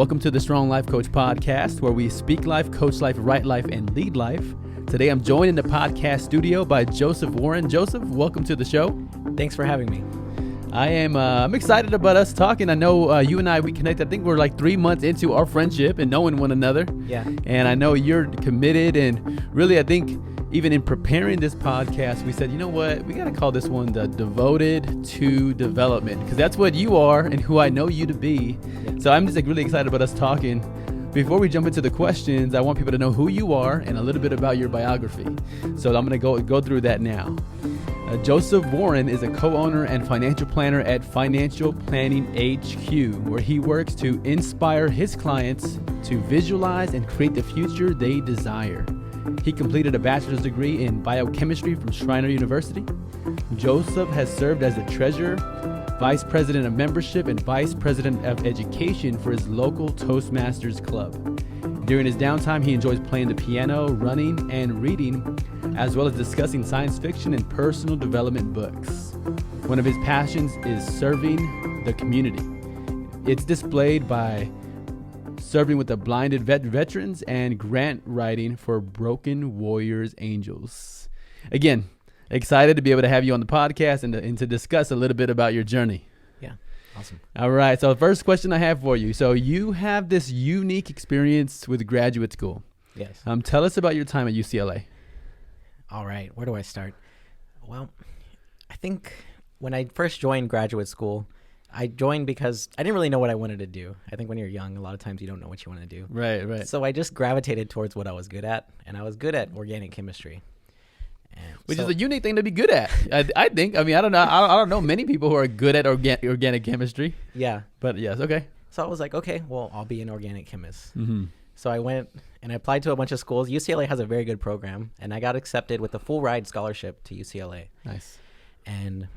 Welcome to the Strong Life Coach podcast, where we speak life, coach life, write life, and lead life. Today, I'm joined in the podcast studio by Joseph Warren. Joseph, welcome to the show. Thanks for having me. I'm excited about us talking. I know you and we connected. I think we're like 3 months into our friendship and knowing one another. Yeah. And I know you're committed, and really, I think even in preparing this podcast, we said, you know what, we got to call this one the Devoted to Development, because that's what you are and who I know you to be. Yeah. So I'm just really excited about us talking. Before we jump into the questions, I want people to know who you are and a little bit about your biography. So I'm going to go through that now. Joseph Warren is a co-owner and financial planner at Financial Planning HQ, where he works to inspire his clients to visualize and create the future they desire. He completed a bachelor's degree in biochemistry from Schreiner University. Joseph has served as the treasurer, vice president of membership, and vice president of education for his local Toastmasters club. During his downtime, he enjoys playing the piano, running, and reading, as well as discussing science fiction and personal development books. One of his passions is serving the community. It's displayed by serving with the blinded veterans and grant writing for Broken Warriors Angels. Again, excited to be able to have you on the podcast and to discuss a little bit about your journey. Yeah, awesome. All right, so the first question I have for you. So you have this unique experience with graduate school. Yes. Tell us about your time at UCLA. All right, where do I start? Well, I think when I first joined graduate school, I joined because I didn't really know what I wanted to do. I think when you're young, a lot of times you don't know what you want to do. Right. So I just gravitated towards what I was good at, and I was good at organic chemistry. Which is a unique thing to be good at, I think. I mean, I don't know. I don't know many people who are good at organic chemistry. Yeah. But yes, okay. So I was like, okay, well, I'll be an organic chemist. Mm-hmm. So I went and I applied to a bunch of schools. UCLA has a very good program, and I got accepted with a full ride scholarship to UCLA. Nice. And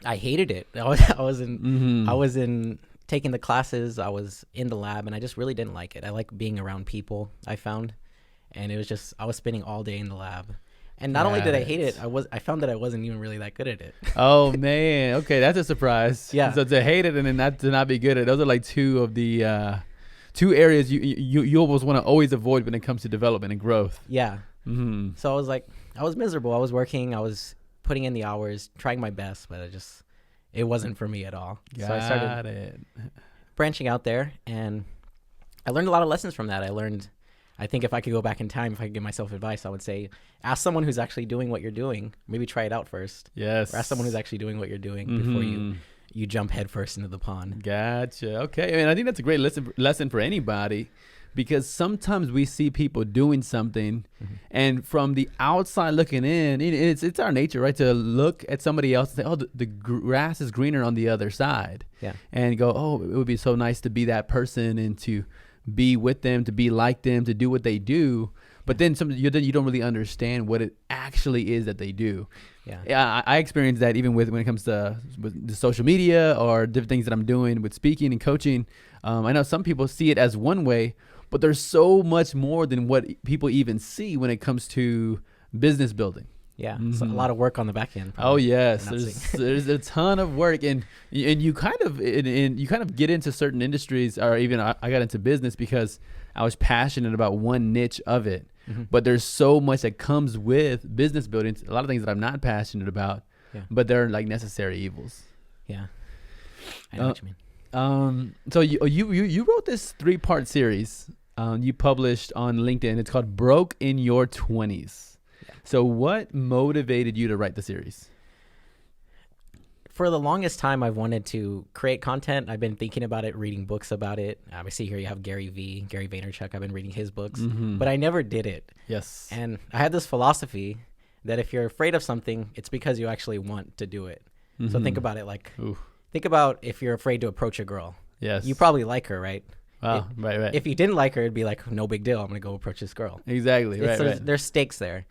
I hated it. I was in taking the classes. I was in the lab, and I just really didn't like it. I like being around people, I found, and it was just I was spending all day in the lab. And not only did I hate it, I found that I wasn't even really that good at it. Oh man, okay, that's a surprise. Yeah. So to hate it and then to not be good at it, those are like two of the two areas you almost want to always avoid when it comes to development and growth. Yeah. Mm-hmm. So I was miserable. I was working. I was putting in the hours, trying my best, but it wasn't for me at all. So I started branching out there, and I learned a lot of lessons from that. I think if I could go back in time, if I could give myself advice, I would say, ask someone who's actually doing what you're doing. Maybe try it out first. Yes. Or ask someone who's actually doing what you're doing before you jump headfirst into the pond. Gotcha. Okay. I mean, I think that's a great lesson for anybody, because sometimes we see people doing something, and from the outside looking in, it's our nature, right, to look at somebody else and say, oh, the grass is greener on the other side. Yeah. And go, oh, it would be so nice to be that person and to be with them, to be like them, to do what they do. But then you don't really understand what it actually is that they do. Yeah, I experienced that even when it comes to with the social media or different things that I'm doing with speaking and coaching. I know some people see it as one way, but there's so much more than what people even see when it comes to business building. Yeah, so a lot of work on the back end. Oh yes, there's a ton of work, and you kind of get into certain industries, or even I got into business because I was passionate about one niche of it. But there's so much that comes with business building. A lot of things that I'm not passionate about, but they're like necessary evils. Yeah, I know what you mean. So you wrote this 3-part series you published on LinkedIn. It's called Broke in Your 20s. So what motivated you to write the series? For the longest time, I've wanted to create content. I've been thinking about it, reading books about it. I see here you have Gary Vaynerchuk. I've been reading his books, but I never did it. Yes. And I had this philosophy that if you're afraid of something, it's because you actually want to do it. So think about it think about if you're afraid to approach a girl. Yes. You probably like her, right? Wow. Right. If you didn't like her, it'd be like, no big deal. I'm going to go approach this girl. Exactly. Right. There's stakes there.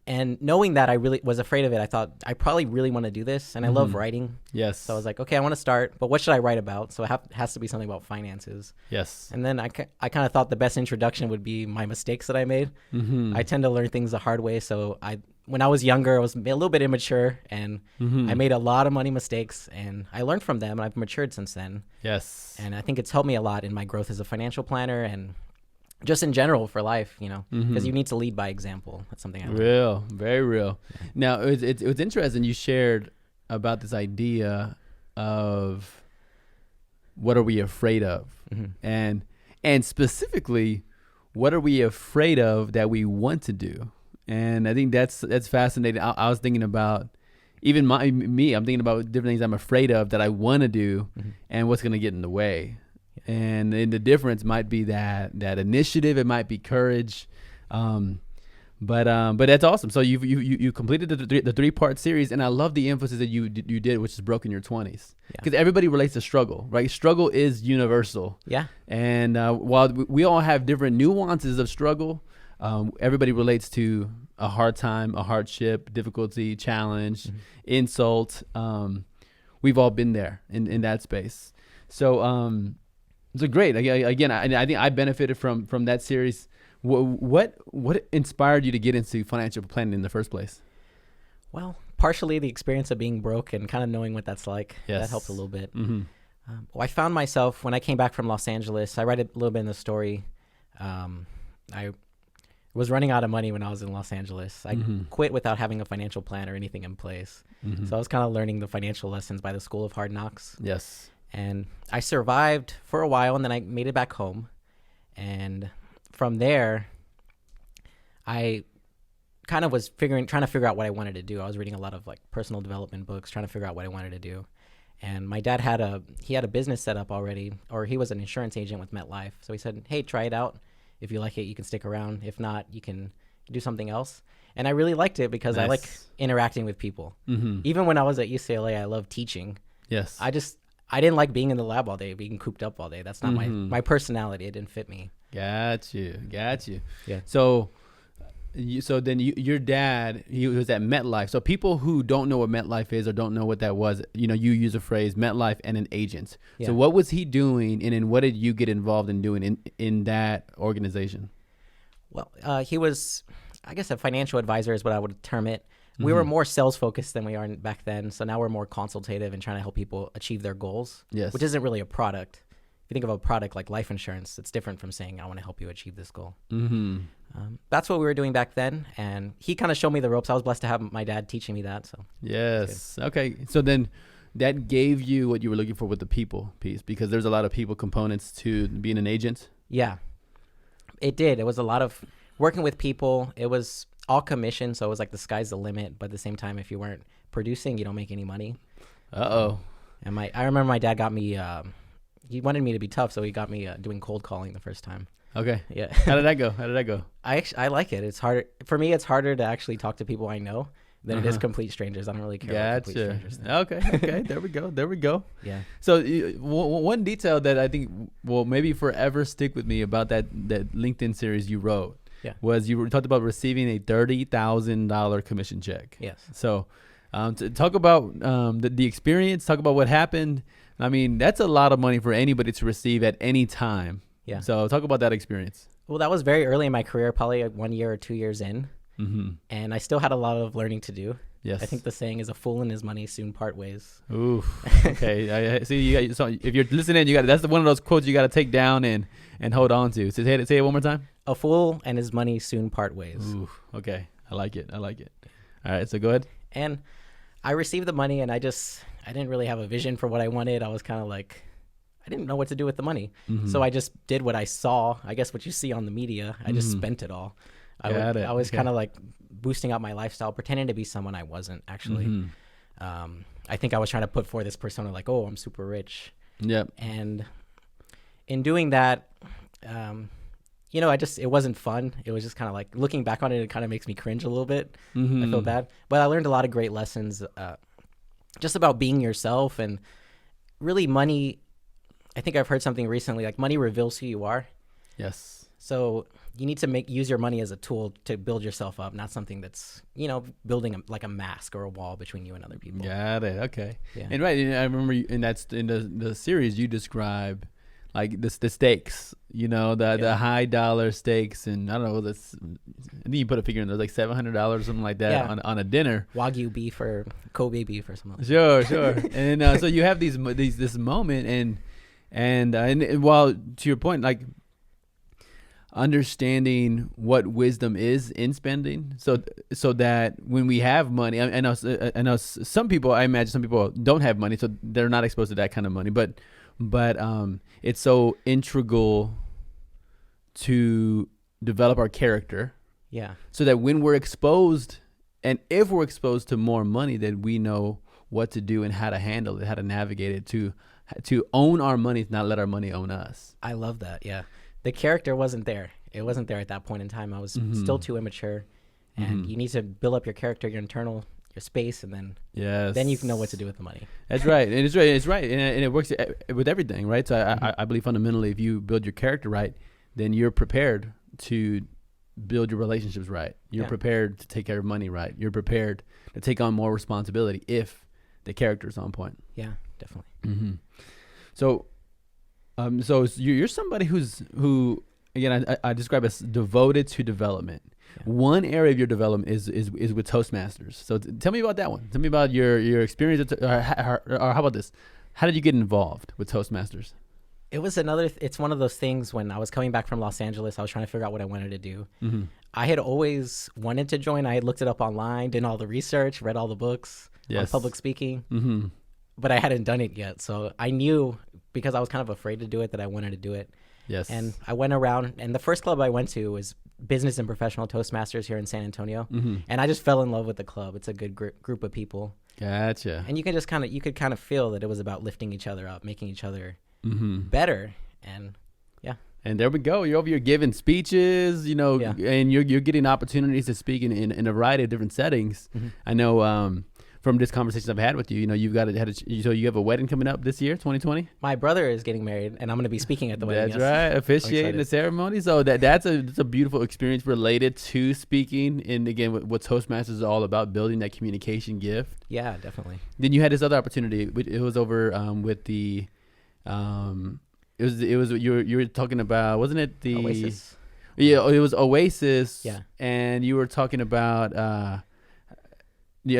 And knowing that I really was afraid of it, I thought I probably really want to do this. And I love writing. Yes. So I was like, okay, I want to start, but what should I write about? So it has to be something about finances. Yes. And then I kind of thought the best introduction would be my mistakes that I made. I tend to learn things the hard way. So when I was younger, I was a little bit immature, and I made a lot of money mistakes, and I learned from them, and I've matured since then. Yes. And I think it's helped me a lot in my growth as a financial planner and just in general for life, because you need to lead by example. That's something I learned. Real, very real. Yeah. Now, it was interesting you shared about this idea of what are we afraid of? And specifically, what are we afraid of that we want to do? And I think that's fascinating. I was thinking about even I'm thinking about different things I'm afraid of that I want to do and what's going to get in the way. Yeah. And the difference might be that initiative. It might be courage. But that's awesome. So you completed the 3-part series, and I love the emphasis that you did, which is broken your 20s, because everybody relates to struggle, right? Struggle is universal. Yeah. And while we all have different nuances of struggle, everybody relates to a hard time, a hardship, difficulty, challenge, insult. We've all been there in that space. So it's great. Again, I think I benefited from that series. What inspired you to get into financial planning in the first place? Well, partially the experience of being broke and kind of knowing what that's like. Yes. That helped a little bit. Well, I found myself when I came back from Los Angeles. I write a little bit in the story. I was running out of money when I was in Los Angeles. I quit without having a financial plan or anything in place. So I was kind of learning the financial lessons by the School of Hard Knocks. Yes. And I survived for a while, and then I made it back home. And from there, I kind of was trying to figure out what I wanted to do. I was reading a lot of like personal development books, trying to figure out what I wanted to do. And my dad had a business set up already, or he was an insurance agent with MetLife. So he said, "Hey, try it out. If you like it, you can stick around. If not, you can do something else." And I really liked it because I like interacting with people. Even when I was at UCLA, I loved teaching. Yes. I didn't like being in the lab all day, being cooped up all day. That's not my personality. It didn't fit me. Got you. Yeah. So then your dad, he was at MetLife. So people who don't know what MetLife is or don't know what that was, you use a phrase MetLife and an agent. Yeah. So what was he doing, and then what did you get involved in doing in that organization? Well, he was, I guess, a financial advisor is what I would term it. We were more sales focused than we are back then. So now we're more consultative and trying to help people achieve their goals, which isn't really a product. If you think of a product like life insurance, it's different from saying, I want to help you achieve this goal. That's what we were doing back then. And he kind of showed me the ropes. I was blessed to have my dad teaching me that. So yes. Okay. So then that gave you what you were looking for with the people piece, because there's a lot of people components to being an agent. Yeah, it did. It was a lot of working with people. It was all commission. So it was like the sky's the limit. But at the same time, if you weren't producing, you don't make any money. And I remember my dad got me, he wanted me to be tough, so he got me doing cold calling the first time. Okay. Yeah. How did that go? I like it. It's harder for me. It's harder to actually talk to people I know than it is complete strangers. I don't really care what complete strangers think. Okay. There we go. Yeah. So one detail that I think will maybe forever stick with me about that LinkedIn series you wrote was you talked about receiving a $30,000 commission check. Yes. So to talk about the experience, talk about what happened. I mean, that's a lot of money for anybody to receive at any time. Yeah. So talk about that experience. Well, that was very early in my career, probably 1 year or 2 years in. And I still had a lot of learning to do. Yes. I think the saying is, a fool and his money soon part ways. Ooh. Okay. I see. So if you're listening, that's one of those quotes you got to take down and hold on to. So say it one more time. A fool and his money soon part ways. Ooh. Okay. I like it. All right. So go ahead. And I received the money, and I didn't really have a vision for what I wanted. I was kind of like, I didn't know what to do with the money. So I just did what I saw. I guess what you see on the media. I just spent it all. I was kind of like boosting up my lifestyle, pretending to be someone I wasn't actually. I think I was trying to put forth this persona like, oh, I'm super rich. Yep. And in doing that, it wasn't fun. It was just kind of like, looking back on it, it kind of makes me cringe a little bit. I feel bad. But I learned a lot of great lessons just about being yourself, and really money. I think I've heard something recently, like money reveals who you are. Yes. So you need to use your money as a tool to build yourself up, not something that's, building like a mask or a wall between you and other people. Got it. Okay. Yeah. And right. I remember in the series you describe like the stakes, the high dollar stakes, and I don't know, I think you put a figure in there, like $700, something like that, on a dinner. Wagyu beef or Kobe beef or something. Sure. And so you have this moment, and while to your point, like understanding what wisdom is in spending, so that when we have money, I know some people, I imagine some people don't have money, so they're not exposed to that kind of money, but it's so integral to develop our character. Yeah. So that when we're exposed, and if we're exposed to more money, then we know what to do and how to handle it, how to navigate it, to own our money, not let our money own us. I love that. Yeah. The character wasn't there. It wasn't there at that point in time. I was still too immature, and you need to build up your character, your space, and then you can know what to do with the money. That's right. And it's right. And it works with everything, right? So I believe fundamentally, if you build your character right, then you're prepared to build your relationships right. You're prepared to take care of money right. You're prepared to take on more responsibility if the character is on point. Yeah, definitely. Mm-hmm. So you're somebody who again, I describe as devoted to development. Yeah. One area of your development is with Toastmasters. So tell me about that one. Tell me about your experience, or how about this? How did you get involved with Toastmasters? It was it's one of those things when I was coming back from Los Angeles, I was trying to figure out what I wanted to do. Mm-hmm. I had always wanted to join. I had looked it up online, did all the research, read all the books on public speaking, but I hadn't done it yet. So I knew, because I was kind of afraid to do it, that I wanted to do it. Yes. And I went around, and the first club I went to was Business and Professional Toastmasters here in San Antonio. Mm-hmm. And I just fell in love with the club. It's a good group of people. Gotcha. And you could kind of feel that it was about lifting each other up, making each other better. And and there we go. You're over here giving speeches, and you're getting opportunities to speak in a variety of different settings. Mm-hmm. I know from this conversation I've had with you, you've so you have a wedding coming up this year, 2020. My brother is getting married, and I'm going to be speaking at the wedding. That's right, officiating the ceremony. So that's a beautiful experience related to speaking. And again, what Toastmasters is all about, building that communication gift. Yeah, definitely. Then you had this other opportunity. It was over with the. It was you were talking about, wasn't it the Oasis? Yeah, it was Oasis. Yeah, and you were talking about. I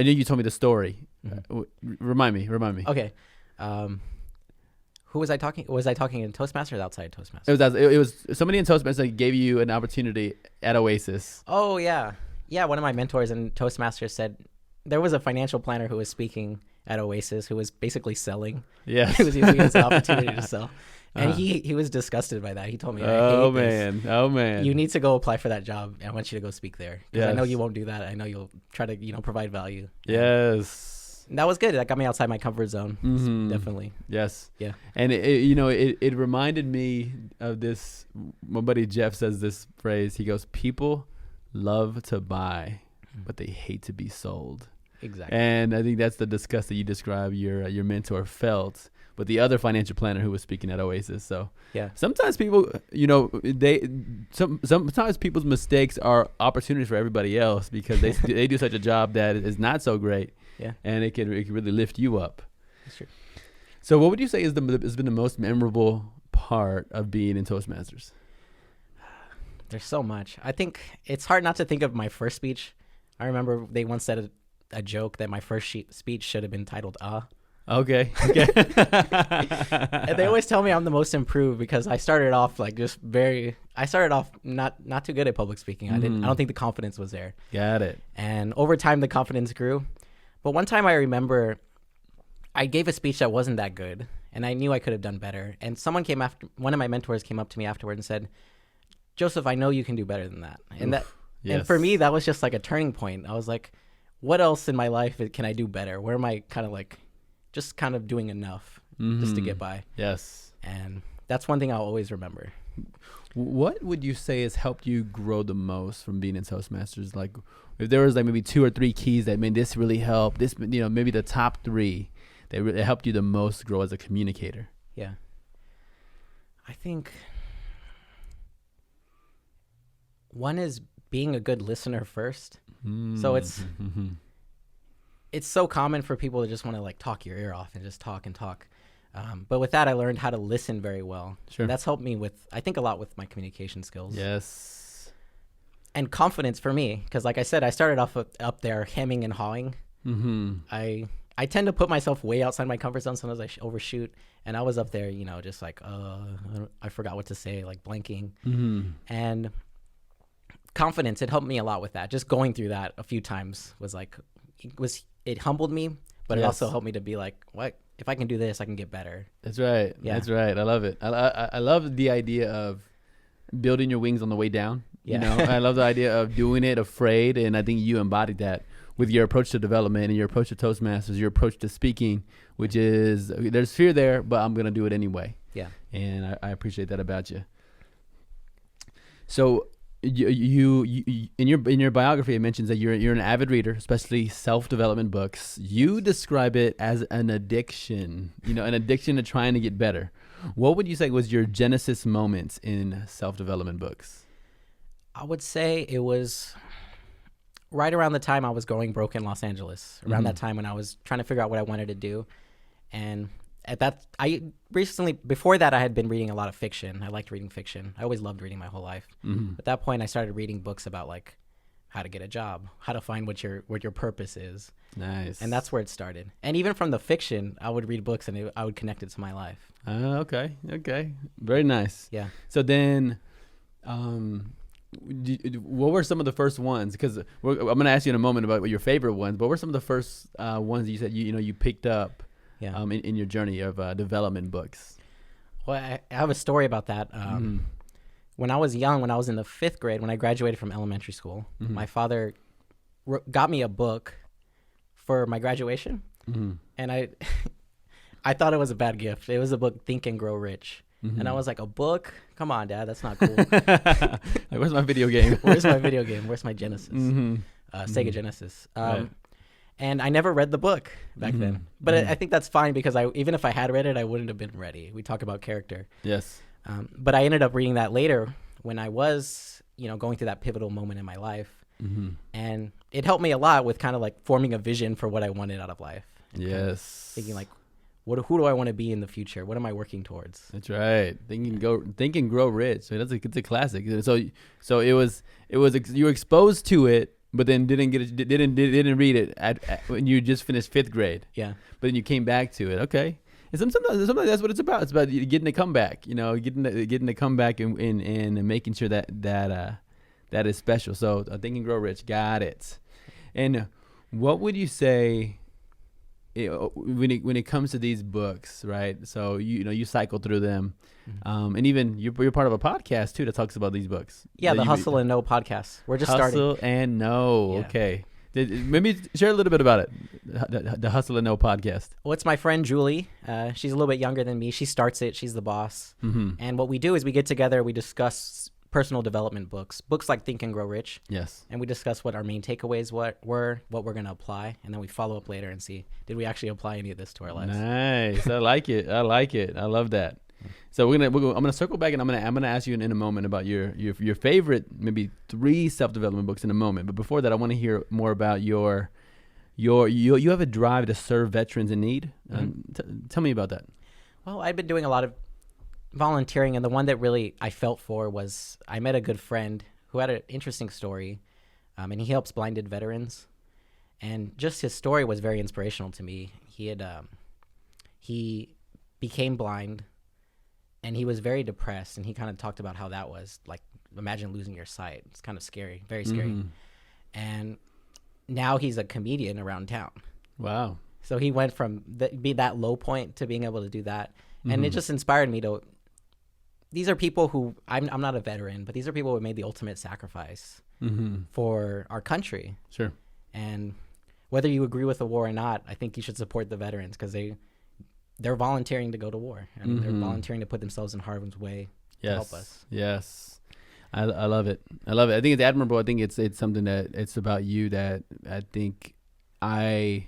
knew you told me the story. Mm-hmm. Remind me. Okay. Who was I talking? Was I talking in Toastmasters or outside Toastmasters? It was somebody in Toastmasters that gave you an opportunity at Oasis. Oh yeah. One of my mentors in Toastmasters said there was a financial planner who was speaking at Oasis who was basically selling. Yes. He was using it as an opportunity to sell. And he was disgusted by that. He told me, Oh man. You need to go apply for that job. I want you to go speak there. Because I know you won't do that. I know you'll try to, provide value. Yes. And that was good. That got me outside my comfort zone. Mm-hmm. Definitely. Yes. Yeah. And it reminded me of this. My buddy Jeff says this phrase. He goes, "People love to buy, but they hate to be sold." Exactly. And I think that's the disgust that you describe your mentor felt with the other financial planner who was speaking at Oasis. So yeah, sometimes people, sometimes people's mistakes are opportunities for everybody else, because they do such a job that is not so great. Yeah, and it can really lift you up. That's true. So what would you say has been the most memorable part of being in Toastmasters? There's so much. I think it's hard not to think of my first speech. I remember they once said a joke that my first speech should have been titled Okay. And they always tell me I'm the most improved because I started off not too good at public speaking. I don't think the confidence was there. Got it. And over time the confidence grew. But one time I remember I gave a speech that wasn't that good, and I knew I could have done better. And one of my mentors came up to me afterward and said, "Joseph, I know you can do better than that." And and for me that was just like a turning point. I was like, what else in my life can I do better? Where am I kind of doing enough just to get by? Yes. And that's one thing I'll always remember. What would you say has helped you grow the most from being in Toastmasters? Like, if there was maybe 2 or 3 keys that made this really help, maybe the top 3 that really helped you the most grow as a communicator. Yeah. I think one is being a good listener first. So it's so common for people to just want to talk your ear off and just talk and talk. But with that, I learned how to listen very well. Sure. And that's helped me with, I think, a lot with my communication skills. Yes. And confidence for me, because like I said, I started off up there hemming and hawing. Mm-hmm. I tend to put myself way outside my comfort zone. Sometimes I overshoot, and I was up there, just like, I forgot what to say, like blanking. Mm-hmm. And confidence, it helped me a lot with that. Just going through that a few times it humbled me, but it also helped me to be like, what if I can do this, I can get better. That's right. Yeah. That's right. I love it. I love the idea of building your wings on the way down. Yeah. I love the idea of doing it afraid, and I think you embodied that with your approach to development and your approach to Toastmasters, your approach to speaking, which is there's fear there, but I'm gonna do it anyway. Yeah. And I appreciate that about you. So you in your biography, it mentions that you're an avid reader, especially self-development books. You describe it as an addiction, an addiction to trying to get better. What would you say was your genesis moments in self-development books? I would say it was right around the time I was going broke in Los Angeles, around that time when I was trying to figure out what I wanted to do. And before that, I had been reading a lot of fiction. I liked reading fiction. I always loved reading my whole life. Mm-hmm. At that point, I started reading books about like how to get a job, how to find what your purpose is. Nice. And that's where it started. And even from the fiction, I would read books and I would connect it to my life. Okay. Very nice. Yeah. So then, what were some of the first ones? Because I'm going to ask you in a moment about what your favorite ones. But what were some of the first ones that you said you picked up in your journey of development books? Well, I have a story about that. When I was young, when I was in the 5th grade, when I graduated from elementary school, my father got me a book for my graduation, and I thought it was a bad gift. It was a book, Think and Grow Rich. And I was like, a book? Come on, Dad, that's not cool. Like, where's my video game? Where's my video game? Where's my Genesis? Sega Genesis. Right. And I never read the book back then. But I think that's fine because even if I had read it, I wouldn't have been ready. We talk about character. Yes. But I ended up reading that later when I was, going through that pivotal moment in my life. And it helped me a lot with kind of like forming a vision for what I wanted out of life. Yes. Thinking like, who do I want to be in the future? What am I working towards? That's right. Think and Grow Rich. So it's a classic. So it was you were exposed to it, but then didn't read it when you just finished 5th grade. Yeah. But then you came back to it. Okay. And sometimes that's what it's about. It's about getting the comeback. Getting the comeback and making sure that is special. So Think and Grow Rich. Got it. And what would you say? When it comes to these books, right? So you cycle through them, and even you're part of a podcast too that talks about these books. Yeah, the Hustle and Know podcast. We're just starting. Hustle and Know. Yeah. Okay, maybe share a little bit about it. The Hustle and Know podcast. Well, it's my friend Julie. She's a little bit younger than me. She starts it. She's the boss. And what we do is we get together. We discuss personal development books like Think and Grow Rich. Yes. And we discuss what our main takeaways were, what we're going to apply, and then we follow up later and see, did we actually apply any of this to our lives? Nice. I like it. I love that. So I'm gonna circle back, and I'm gonna ask you in a moment about your favorite maybe 3 self-development books in a moment. But before that, I want to hear more about you have a drive to serve veterans in need. Tell me about that. Well, I've been doing a lot of volunteering, and the one that really I felt for was I met a good friend who had an interesting story, and he helps blinded veterans, and just his story was very inspirational to me. He became blind, and he was very depressed, and he kind of talked about how that was like, imagine losing your sight. It's kind of scary, very scary. And now he's a comedian around town. Wow. So he went from be that low point to being able to do that, and it just inspired me to. These are people who, I'm not a veteran, but these are people who made the ultimate sacrifice for our country. Sure. And whether you agree with the war or not, I think you should support the veterans because they're volunteering to go to war. And they're volunteering to put themselves in harm's way to help us. Yes. I love it. I think it's admirable. I think it's something that it's about you that I think I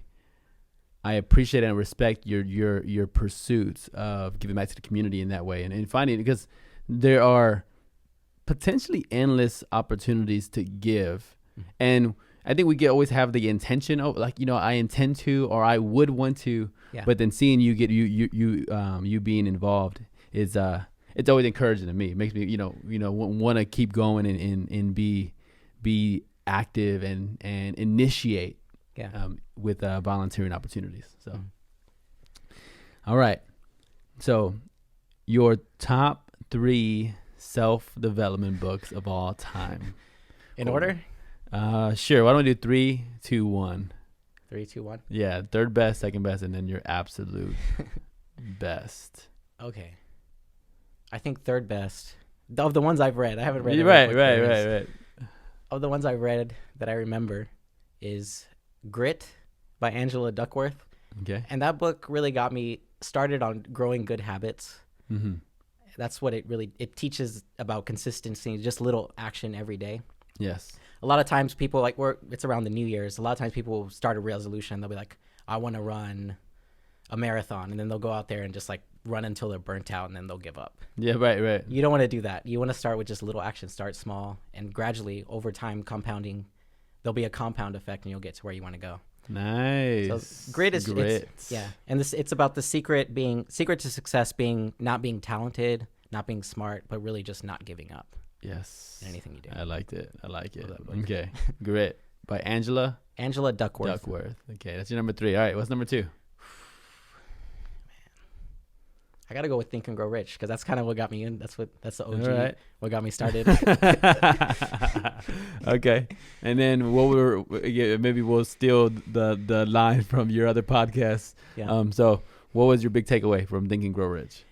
appreciate and respect your pursuits of giving back to the community in that way and finding, because there are potentially endless opportunities to give. And I think we always have the intention of like, I intend to, or I would want to, but then seeing you get you being involved is it's always encouraging to me. It makes me want to keep going and be active and initiate with volunteering opportunities. So all right, so your top 3 self-development books of all time in order. Sure. Why don't we do 3, 2, 1? 3, 2, 1. Yeah, third best, second best, and then your absolute best. Okay. I think third best of the ones I've read. I haven't read. Right. Of the ones I've read that I remember is Grit by Angela Duckworth. Okay. And that book really got me started on growing good habits. Mm-hmm. That's what it teaches about consistency, just little action every day. Yes. A lot of times people it's around the New Year's. A lot of times people will start a resolution. They'll be like, I want to run a marathon. And then they'll go out there and just like run until they're burnt out and then they'll give up. Yeah, right. You don't want to do that. You want to start with just little actions. Start small and gradually over time compounding. There'll be a compound effect and you'll get to where you want to go. Nice. So grit is and it's about the secret to success being not being talented, not being smart, but really just not giving up. Yes. In anything you do. I liked it. Okay. Grit by Angela Duckworth. Okay, that's your number 3. All right, what's number 2? I gotta go with Think and Grow Rich because that's kind of what got me in. That's the OG. Right. What got me started. Okay, and then maybe we'll steal the line from your other podcast. Yeah. So what was your big takeaway from Think and Grow Rich?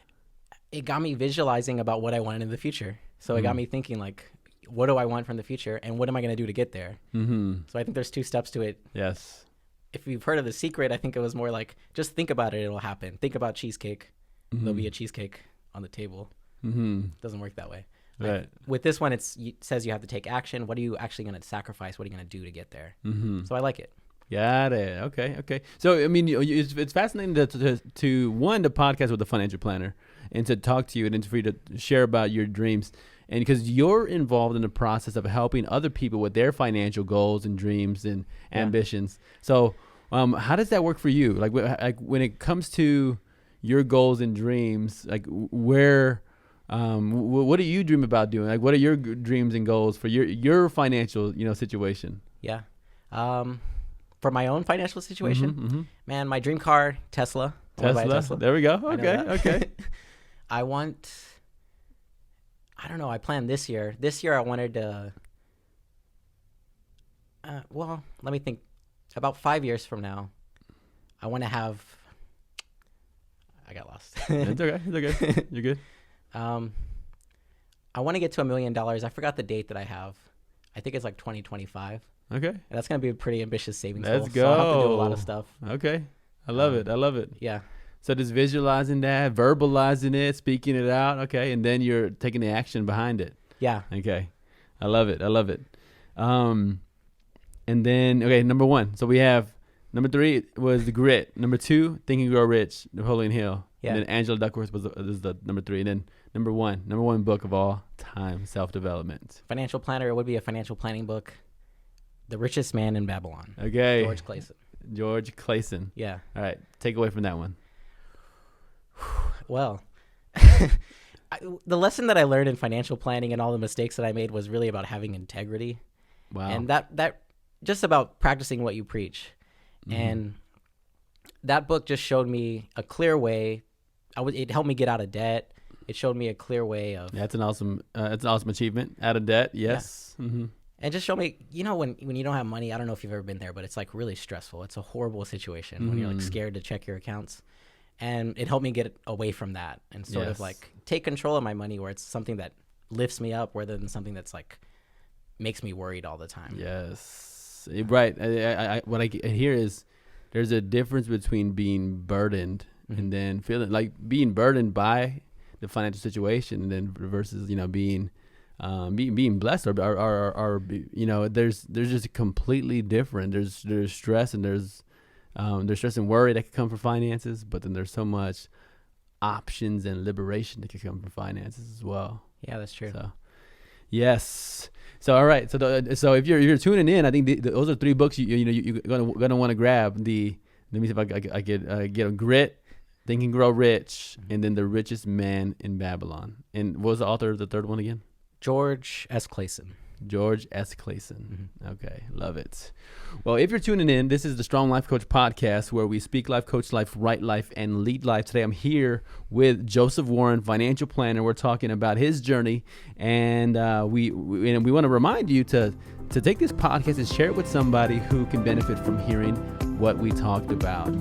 It got me visualizing about what I wanted in the future. So it got me thinking like, what do I want from the future, and what am I gonna do to get there? Mm-hmm. So I think there's 2 steps to it. Yes. If you've heard of The Secret, I think it was more like just think about it, it'll happen. Think about cheesecake. Mm-hmm. There'll be a cheesecake on the table. Mm-hmm. Doesn't work that way. Right. With this one, it says you have to take action. What are you actually going to sacrifice? What are you going to do to get there? Mm-hmm. So I like it. Got it. Okay. So, I mean, it's fascinating to the podcast with a financial planner and to talk to you and for you to share about your dreams. And because you're involved in the process of helping other people with their financial goals and dreams and ambitions. So how does that work for you? Like when it comes to your goals and dreams, like what do you dream about doing? Like what are your dreams and goals for your financial, situation? Yeah. For my own financial situation, man, my dream car, Tesla. Tesla. There we go. Okay. I don't know. I planned this year. This year I wanted to, let me think. About 5 years from now, I want to have, I got lost. It's okay. You're good. I want to get to $1 million. I forgot the date that I have. I think it's like 2025. Okay. And that's going to be a pretty ambitious savings goal. Let's go. So I'll have to do a lot of stuff. Okay. I love it. Yeah. So just visualizing that, verbalizing it, speaking it out. Okay. And then you're taking the action behind it. Yeah. Okay. I love it. And then, okay, number 1. So we have number 3 was the Grit. Number 2, Think and Grow Rich, Napoleon Hill. Yeah. And then Angela Duckworth was the number 3. And then number one book of all time, self-development. Financial planner. It would be a financial planning book. The Richest Man in Babylon. Okay. George Clason. Yeah. All right. Take away from that one. Well, the lesson that I learned in financial planning and all the mistakes that I made was really about having integrity. Wow. And that just about practicing what you preach. Mm-hmm. And that book just showed me a clear way. It helped me get out of debt. It showed me a clear way of. Yeah, it's an awesome achievement. Out of debt. Yes. Yeah. Mm-hmm. And just show me, when you don't have money, I don't know if you've ever been there, but it's like really stressful. It's a horrible situation when you're like scared to check your accounts. And it helped me get away from that and sort of like take control of my money where it's something that lifts me up rather than something that's like makes me worried all the time. Yes. Right. What I hear is there's a difference between being burdened and then feeling like being burdened by the financial situation and then versus, being blessed or there's just completely different. There's stress and there's stress and worry that can come from finances, but then there's so much options and liberation that can come from finances as well. Yeah, that's true. So, Yes. So all right. So if you're tuning in, I think those are 3 books you're gonna want to grab. Let me see if I get a Grit, Think and Grow Rich, and then The Richest Man in Babylon. And what was the author of the third one again? George S. Clayson. George S. Clayson. Okay, love it. Well, if you're tuning in, this is the Strong Life Coach podcast, where we speak life, coach life, write life, and lead life. Today I'm here with Joseph Warren, financial planner. We're talking about his journey, and we want to remind you to take this podcast and share it with somebody who can benefit from hearing what we talked about.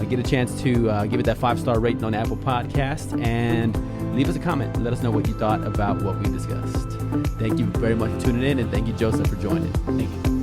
Get a chance to give it that 5-star rating on Apple Podcasts and leave us a comment. Let us know what you thought about what we discussed. Thank you very much for tuning in, and thank you, Joseph, for joining. Thank you.